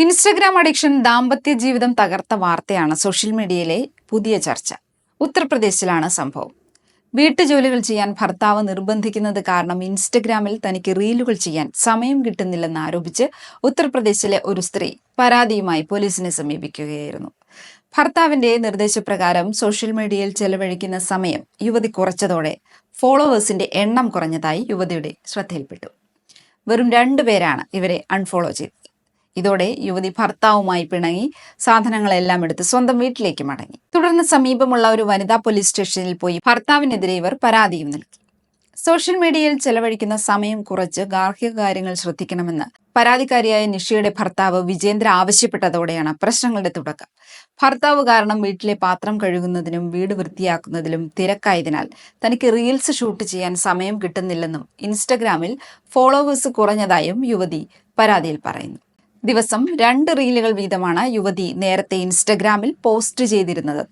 Instagram addiction ദാമ്പത്യ ജീവിതം തകർത്ത വാർത്തയാണ് സോഷ്യൽ മീഡിയയിലെ പുതിയ ചർച്ച. ഉത്തർപ്രദേശിലാണ് സംഭവം. വീട്ടുജോലികൾ ചെയ്യാൻ ഭർത്താവ് നിർബന്ധിക്കുന്നത് കാരണം ഇൻസ്റ്റഗ്രാമിൽ തനിക്ക് റീലുകൾ ചെയ്യാൻ സമയം കിട്ടുന്നില്ലെന്ന് ആരോപിച്ച് ഉത്തർപ്രദേശിലെ ഒരു സ്ത്രീ പരാതിയുമായി പോലീസിനെ സമീപിക്കുകയായിരുന്നു. ഭർത്താവിന്റെ നിർദ്ദേശപ്രകാരം സോഷ്യൽ മീഡിയയിൽ ചെലവഴിക്കുന്ന സമയം യുവതി കുറച്ചതോടെ ഫോളോവേഴ്സിന്റെ എണ്ണം കുറഞ്ഞതായി യുവതിയുടെ ശ്രദ്ധയിൽപ്പെട്ടു. വെറും 2 പേരാണ് ഇവരെ അൺഫോളോ ചെയ്തത്. ഇതോടെ യുവതി ഭർത്താവുമായി പിണങ്ങി സാധനങ്ങളെല്ലാം എടുത്ത് സ്വന്തം വീട്ടിലേക്ക് മടങ്ങി. തുടർന്ന് സമീപമുള്ള ഒരു വനിതാ പോലീസ് സ്റ്റേഷനിൽ പോയി ഭർത്താവിനെതിരെ ഇവർ പരാതിയും നൽകി. സോഷ്യൽ മീഡിയയിൽ ചെലവഴിക്കുന്ന സമയം കുറച്ച് ഗാർഹിക കാര്യങ്ങൾ ശ്രദ്ധിക്കണമെന്ന് പരാതിക്കാരിയായ നിഷയുടെ ഭർത്താവ് വിജേന്ദ്ര ആവശ്യപ്പെട്ടതോടെയാണ് പ്രശ്നങ്ങളുടെ തുടക്കം. ഭർത്താവ് കാരണം വീട്ടിലെ പാത്രം കഴുകുന്നതിനും വീട് വൃത്തിയാക്കുന്നതിലും തിരക്കായതിനാൽ തനിക്ക് റീൽസ് ഷൂട്ട് ചെയ്യാൻ സമയം കിട്ടുന്നില്ലെന്നും ഇൻസ്റ്റഗ്രാമിൽ ഫോളോവേഴ്സ് കുറഞ്ഞതായും യുവതി പരാതിയിൽ പറയുന്നു. ദിവസം 2 റീലുകൾ വീതമാണ് യുവതി നേരത്തെ ഇൻസ്റ്റഗ്രാമിൽ പോസ്റ്റ് ചെയ്തിരുന്നത്.